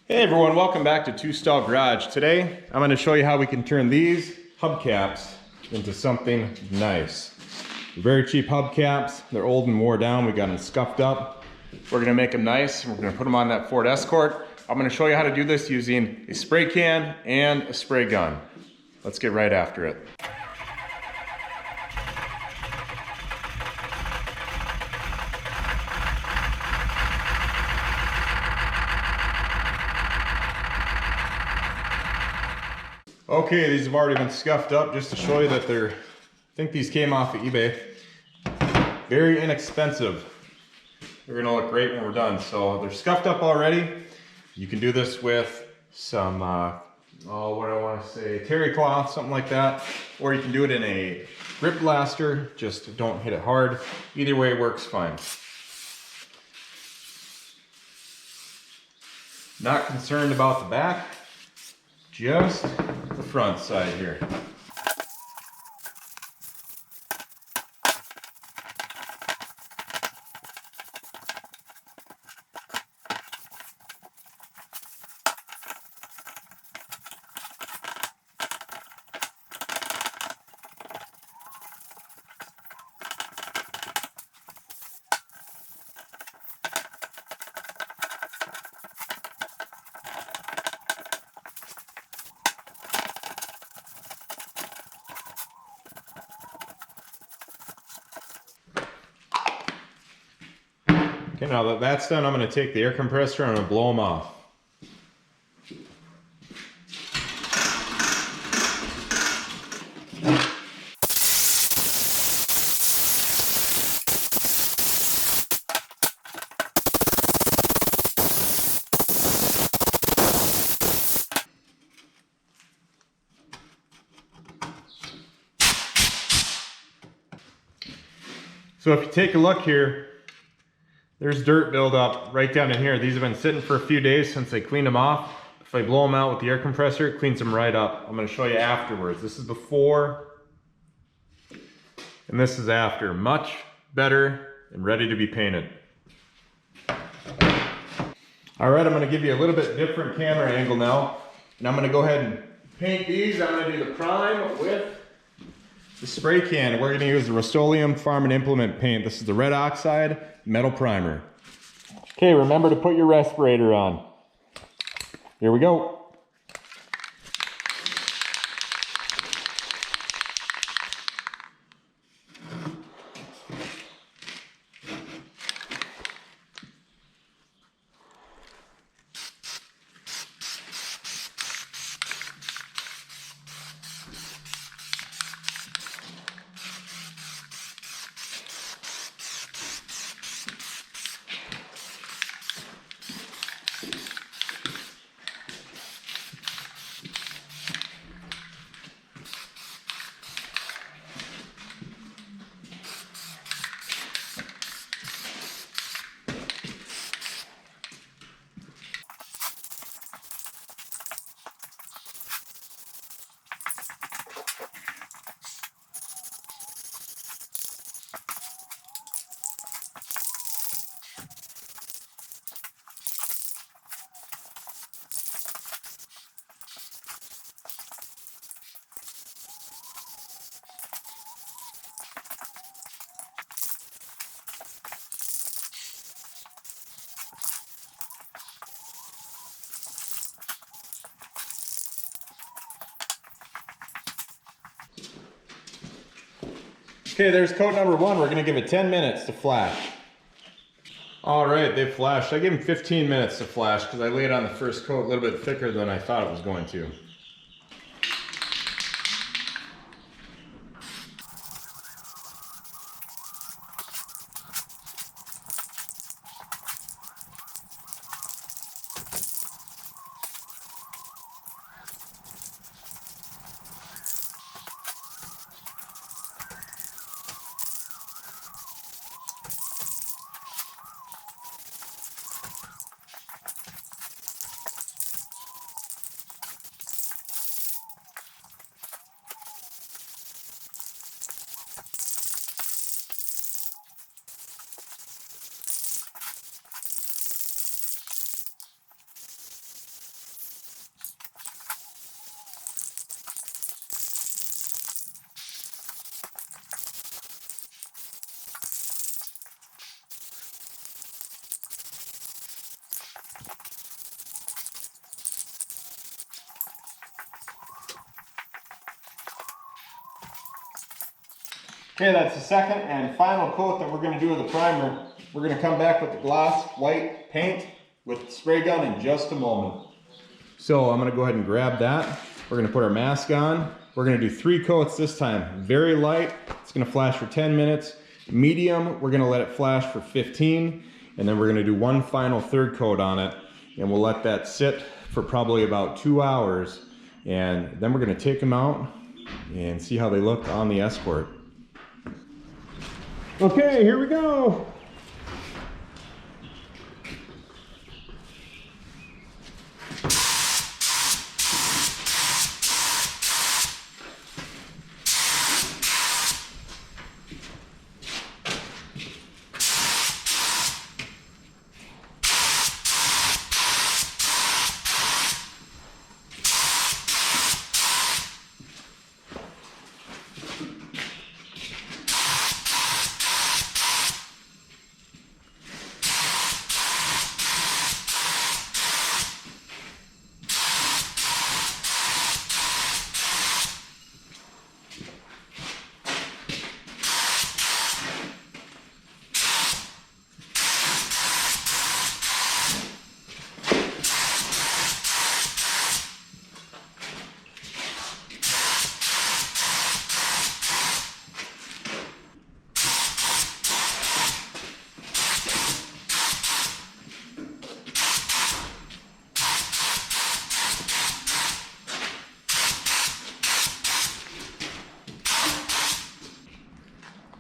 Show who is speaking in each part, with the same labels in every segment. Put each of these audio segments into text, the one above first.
Speaker 1: Hey everyone, welcome back to Two Stall Garage. Today, I'm going to show you how we can turn these hubcaps into something nice. Very cheap hubcaps. They're old and wore down. We got them scuffed up. We're going to make them nice and we're going to put them on that Ford Escort. I'm going to show you how to do this using a spray can and a spray gun. Let's get right after it. Okay, these have already been scuffed up just to show you that I think these came off of eBay. Very inexpensive. They're gonna look great when we're done. So they're scuffed up already. You can do this with some, terry cloth, something like that. Or you can do it in a grip blaster, just don't hit it hard. Either way works fine. Not concerned about the back, just the front side here. Okay, now that that's done, I'm going to take the air compressor and I'm going to blow them off. So if you take a look here, there's dirt buildup right down in here. These have been sitting for a few days since I cleaned them off. If I blow them out with the air compressor, it cleans them right up. I'm going to show you afterwards. This is before and this is after. Much better and ready to be painted. All right, I'm going to give you a little bit different camera angle now. And I'm going to go ahead and paint these. I'm going to do the prime with the spray can. We're going to use the Rust-Oleum Farm and Implement Paint. This is the red oxide metal primer. Okay, remember to put your respirator on. Here we go. Okay, there's coat number one. We're gonna give it 10 minutes to flash. All right, they flashed. I gave them 15 minutes to flash because I laid on the first coat a little bit thicker than I thought it was going to. Okay, that's the second and final coat that we're going to do with the primer. We're going to come back with the gloss white paint with the spray gun in just a moment. So I'm going to go ahead and grab that. We're going to put our mask on. We're going to do 3 coats this time. Very light, it's going to flash for 10 minutes. Medium, we're going to let it flash for 15. And then we're going to do 1 final third coat on it. And we'll let that sit for probably about 2 hours. And then we're going to take them out and see how they look on the Escort. Okay, here we go.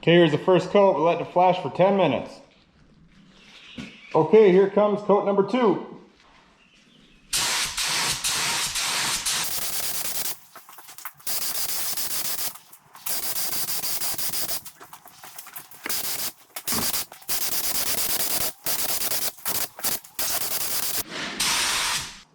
Speaker 1: Okay, here's the first coat. We'll let it flash for 10 minutes. Okay, here comes coat number 2.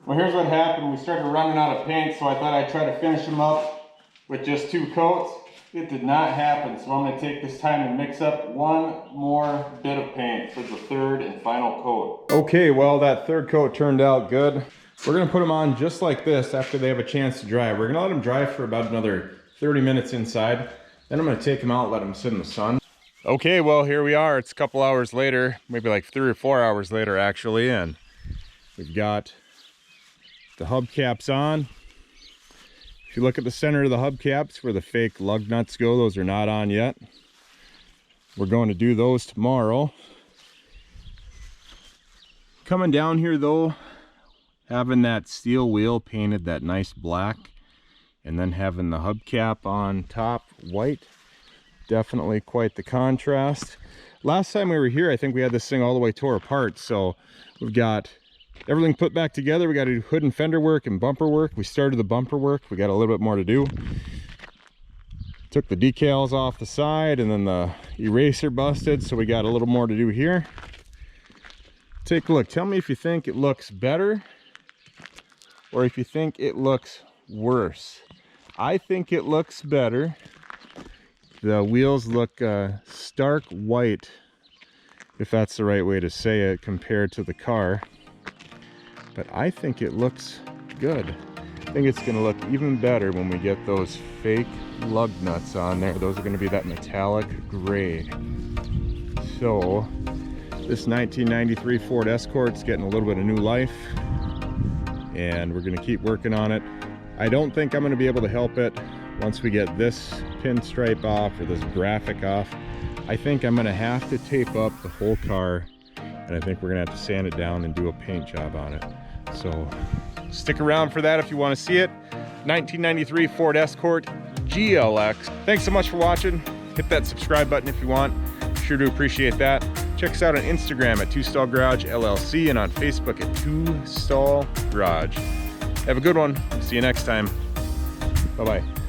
Speaker 1: Well, here's what happened. We started running out of paint, so I thought I'd try to finish them up with just 2 coats. It did not happen, so I'm going to take this time and mix up 1 more bit of paint for the 3rd and final coat. Okay, well, that 3rd coat turned out good. We're going to put them on just like this after they have a chance to dry. We're going to let them dry for about another 30 minutes inside. Then I'm going to take them out, let them sit in the sun. Okay, well, here we are. It's a couple hours later, maybe like 3 or 4 hours later, actually, and we've got the hubcaps on. If you look at the center of the hubcaps where the fake lug nuts go, those are not on yet. We're going to do those tomorrow. Coming down here though, having that steel wheel painted that nice black and then having the hubcap on top white, definitely quite the contrast. Last time we were here, I think we had this thing all the way tore apart, so we've got everything put back together. We got to do hood and fender work and bumper work. We started the bumper work. We got a little bit more to do. Took the decals off the side and then the eraser busted, so we got a little more to do here. Take a look. Tell me if you think it looks better or if you think it looks worse. I think it looks better. The wheels look stark white, if that's the right way to say it, compared to the car. But I think it looks good. I think it's going to look even better when we get those fake lug nuts on there. Those are going to be that metallic gray. So this 1993 Ford Escort's getting a little bit of new life, and we're going to keep working on it. I don't think I'm going to be able to help it once we get this pinstripe off or this graphic off. I think I'm going to have to tape up the whole car, and I think we're going to have to sand it down and do a paint job on it. So stick around for that if you want to see it. 1993 Ford Escort GLX. Thanks so much for watching. Hit that subscribe button if you want. Sure do appreciate that. Check us out on Instagram at 2 Stall Garage LLC and on Facebook at 2 Stall Garage. Have a good one. See you next time. Bye-bye.